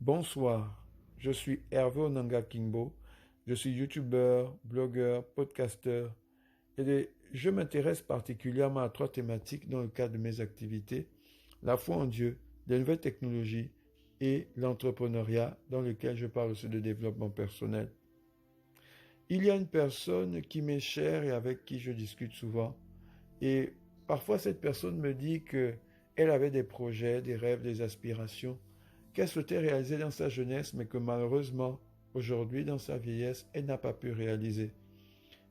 Bonsoir, je suis Hervé Onanga Kingbo, je suis youtubeur, blogueur, podcasteur et je m'intéresse particulièrement à trois thématiques dans le cadre de mes activités, la foi en Dieu, les nouvelles technologies et l'entrepreneuriat dans lequel je parle aussi de développement personnel. Il y a une personne qui m'est chère et avec qui je discute souvent et parfois cette personne me dit que elle avait des projets, des rêves, des aspirations qu'elle souhaitait réaliser dans sa jeunesse, mais que malheureusement, aujourd'hui, dans sa vieillesse, elle n'a pas pu réaliser.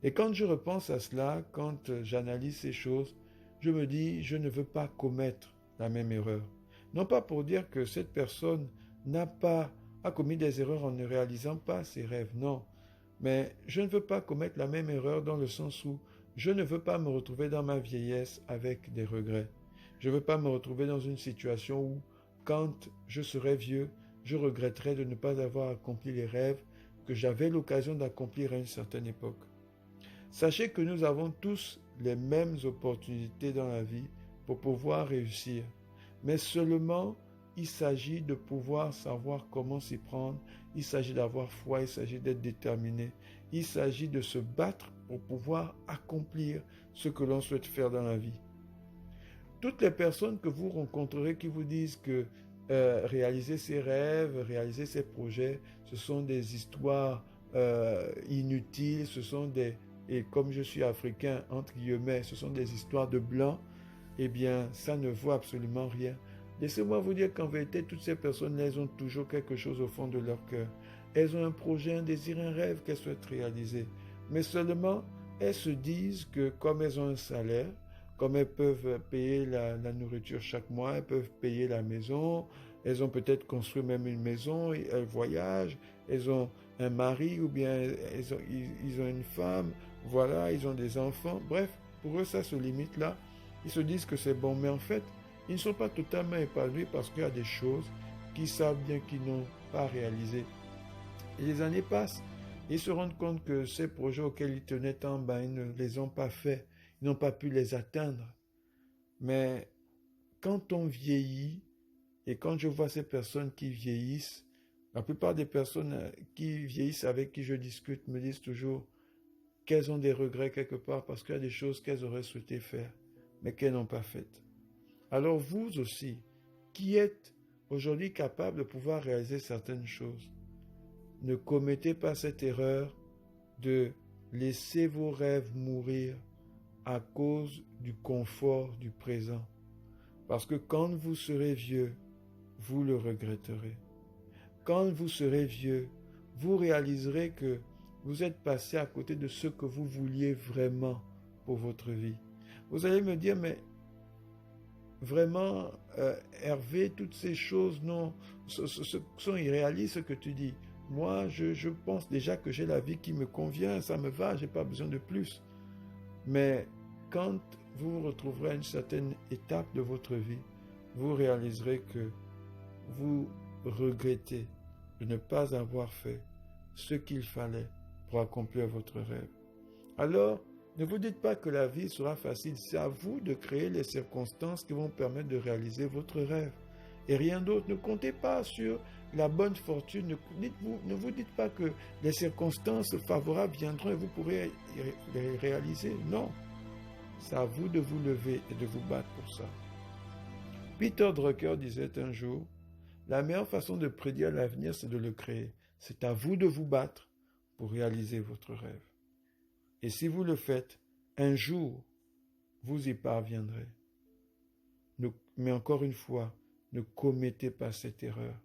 Et quand je repense à cela, quand j'analyse ces choses, je me dis, je ne veux pas commettre la même erreur. Non pas pour dire que cette personne a commis des erreurs en ne réalisant pas ses rêves, non. Mais je ne veux pas commettre la même erreur dans le sens où je ne veux pas me retrouver dans ma vieillesse avec des regrets. Je ne veux pas me retrouver dans une situation où quand je serai vieux, je regretterai de ne pas avoir accompli les rêves que j'avais l'occasion d'accomplir à une certaine époque. Sachez que nous avons tous les mêmes opportunités dans la vie pour pouvoir réussir. Mais seulement, il s'agit de pouvoir savoir comment s'y prendre. Il s'agit d'avoir foi, il s'agit d'être déterminé. Il s'agit de se battre pour pouvoir accomplir ce que l'on souhaite faire dans la vie. Toutes les personnes que vous rencontrerez qui vous disent que réaliser ses rêves, réaliser ses projets, ce sont des histoires inutiles, et comme je suis africain, entre guillemets, ce sont des histoires de blancs, eh bien, ça ne vaut absolument rien. Laissez-moi vous dire qu'en vérité, toutes ces personnes, elles ont toujours quelque chose au fond de leur cœur. Elles ont un projet, un désir, un rêve qu'elles souhaitent réaliser. Mais seulement, elles se disent que comme elles ont un salaire, comme elles peuvent payer la nourriture chaque mois, elles peuvent payer la maison, elles ont peut-être construit même une maison, elles voyagent, elles ont un mari ou bien ils ont une femme, voilà, ils ont des enfants. Bref, pour eux, ça se limite là. Ils se disent que c'est bon, mais en fait, ils ne sont pas totalement épanouis parce qu'il y a des choses qu'ils savent bien qu'ils n'ont pas réalisées. Et les années passent, ils se rendent compte que ces projets auxquels ils tenaient tant, ils ne les ont pas faits, ils n'ont pas pu les atteindre. Mais quand on vieillit, et quand je vois ces personnes qui vieillissent, la plupart des personnes qui vieillissent avec qui je discute me disent toujours qu'elles ont des regrets quelque part parce qu'il y a des choses qu'elles auraient souhaité faire, mais qu'elles n'ont pas faites. Alors vous aussi, qui êtes aujourd'hui capable de pouvoir réaliser certaines choses, ne commettez pas cette erreur de laisser vos rêves mourir à cause du confort du présent. Parce que quand vous serez vieux, vous le regretterez. Quand vous serez vieux, vous réaliserez que vous êtes passé à côté de ce que vous vouliez vraiment pour votre vie. Vous allez me dire, mais vraiment, Hervé, toutes ces choses sont irréalistes ce que tu dis. Moi, je pense déjà que j'ai la vie qui me convient, ça me va, j'ai pas besoin de plus. Mais quand vous vous retrouverez à une certaine étape de votre vie, vous réaliserez que vous regrettez de ne pas avoir fait ce qu'il fallait pour accomplir votre rêve. Alors, ne vous dites pas que la vie sera facile, c'est à vous de créer les circonstances qui vont permettre de réaliser votre rêve. Et rien d'autre. Ne comptez pas sur la bonne fortune. Ne vous dites pas que les circonstances favorables viendront et vous pourrez les réaliser. Non. C'est à vous de vous lever et de vous battre pour ça. Peter Drucker disait un jour, la meilleure façon de prédire l'avenir, c'est de le créer. C'est à vous de vous battre pour réaliser votre rêve. Et si vous le faites, un jour, vous y parviendrez. Mais encore une fois, ne commettez pas cette erreur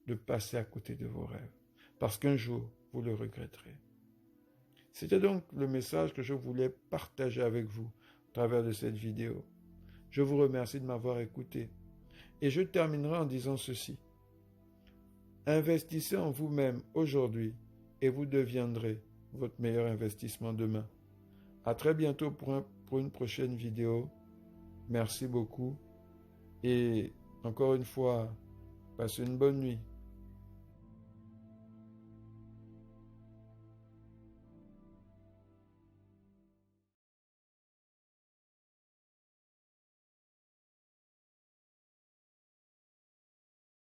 de passer à côté de vos rêves. Parce qu'un jour, vous le regretterez. C'était donc le message que je voulais partager avec vous à travers de cette vidéo. Je vous remercie de m'avoir écouté. Et je terminerai en disant ceci. Investissez en vous-même aujourd'hui et vous deviendrez votre meilleur investissement demain. À très bientôt pour une prochaine vidéo. Merci beaucoup. Et encore une fois, passez une bonne nuit.